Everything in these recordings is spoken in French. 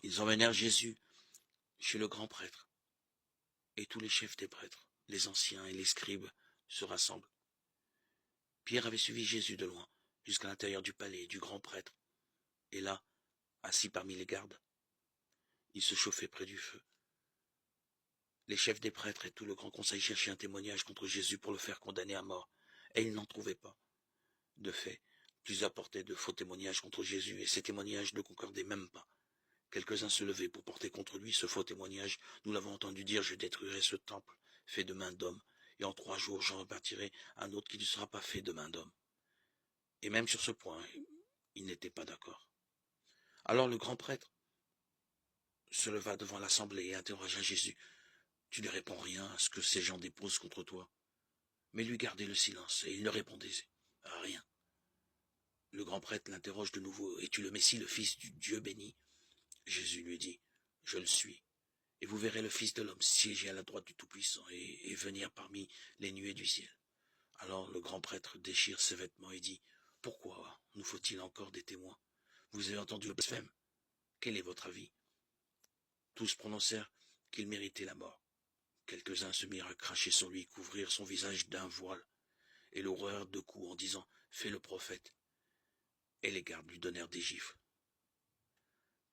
Ils emmenèrent Jésus chez le grand prêtre, et tous les chefs des prêtres, les anciens et les scribes, se rassemblent. Pierre avait suivi Jésus de loin, jusqu'à l'intérieur du palais du grand prêtre, et là, assis parmi les gardes, il se chauffait près du feu. Les chefs des prêtres et tout le grand conseil cherchaient un témoignage contre Jésus pour le faire condamner à mort, et ils n'en trouvaient pas. De fait, plusieurs portaient de faux témoignages contre Jésus, et ces témoignages ne concordaient même pas. Quelques-uns se levaient pour porter contre lui ce faux témoignage. Nous l'avons entendu dire, je détruirai ce temple fait de main d'homme, et en 3 jours j'en rebâtirai un autre qui ne sera pas fait de main d'homme. Et même sur ce point, il n'était pas d'accord. Alors le grand prêtre se leva devant l'assemblée et interrogea Jésus. Tu ne réponds rien à ce que ces gens déposent contre toi. Mais lui gardait le silence, et il ne répondait à rien. Le grand prêtre l'interroge de nouveau. Es-tu le Messie, le Fils du Dieu béni? Jésus lui dit, je le suis. Et vous verrez le Fils de l'homme siéger à la droite du Tout-Puissant et venir parmi les nuées du ciel. Alors le grand prêtre déchire ses vêtements et dit, pourquoi nous faut-il encore des témoins? Vous avez entendu le blasphème. Quel est votre avis? Tous prononcèrent qu'il méritait la mort. Quelques-uns se mirent à cracher sur lui, couvrir son visage d'un voile, et l'horreur de coups en disant « Fais le prophète ». Et les gardes lui donnèrent des gifles.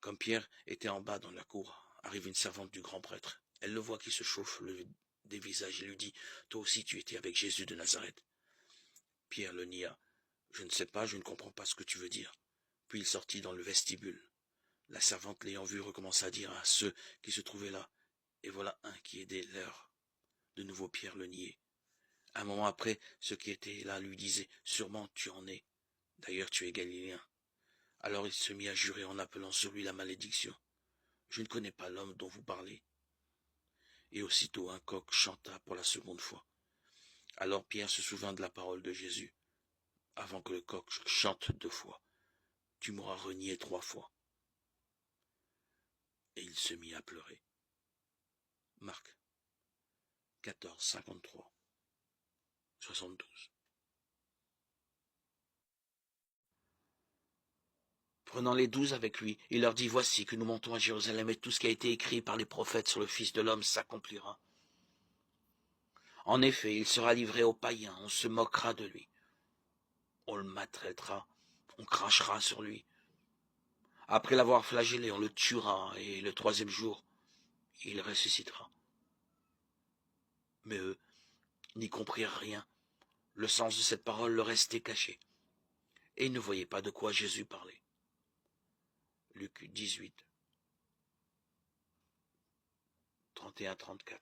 Comme Pierre était en bas dans la cour, arrive une servante du grand prêtre. Elle le voit qui se chauffe le dévisage et lui dit « Toi aussi tu étais avec Jésus de Nazareth ». Pierre le nia. « Je ne sais pas, je ne comprends pas ce que tu veux dire ». Puis il sortit dans le vestibule. La servante l'ayant vu recommença à dire à ceux qui se trouvaient là « Et voilà un qui est des leurs ». De nouveau Pierre le niait. Un moment après, ceux qui étaient là lui disaient « Sûrement tu en es. D'ailleurs tu es galiléen. » Alors il se mit à jurer en appelant sur lui la malédiction. « Je ne connais pas l'homme dont vous parlez. » Et aussitôt un coq chanta pour la seconde fois. Alors Pierre se souvint de la parole de Jésus. Avant que le coq chante 2 fois, tu m'auras renié 3 fois. Et il se mit à pleurer. Marc 14, 53, 72. Prenant les 12 avec lui, il leur dit, voici que nous montons à Jérusalem et tout ce qui a été écrit par les prophètes sur le Fils de l'homme s'accomplira. En effet, il sera livré aux païens, on se moquera de lui. On le maltraitera, on crachera sur lui. Après l'avoir flagellé, on le tuera et le 3e jour, il ressuscitera. Mais eux n'y comprirent rien. Le sens de cette parole leur restait caché. Et ils ne voyaient pas de quoi Jésus parlait. Luc 18, 31-34.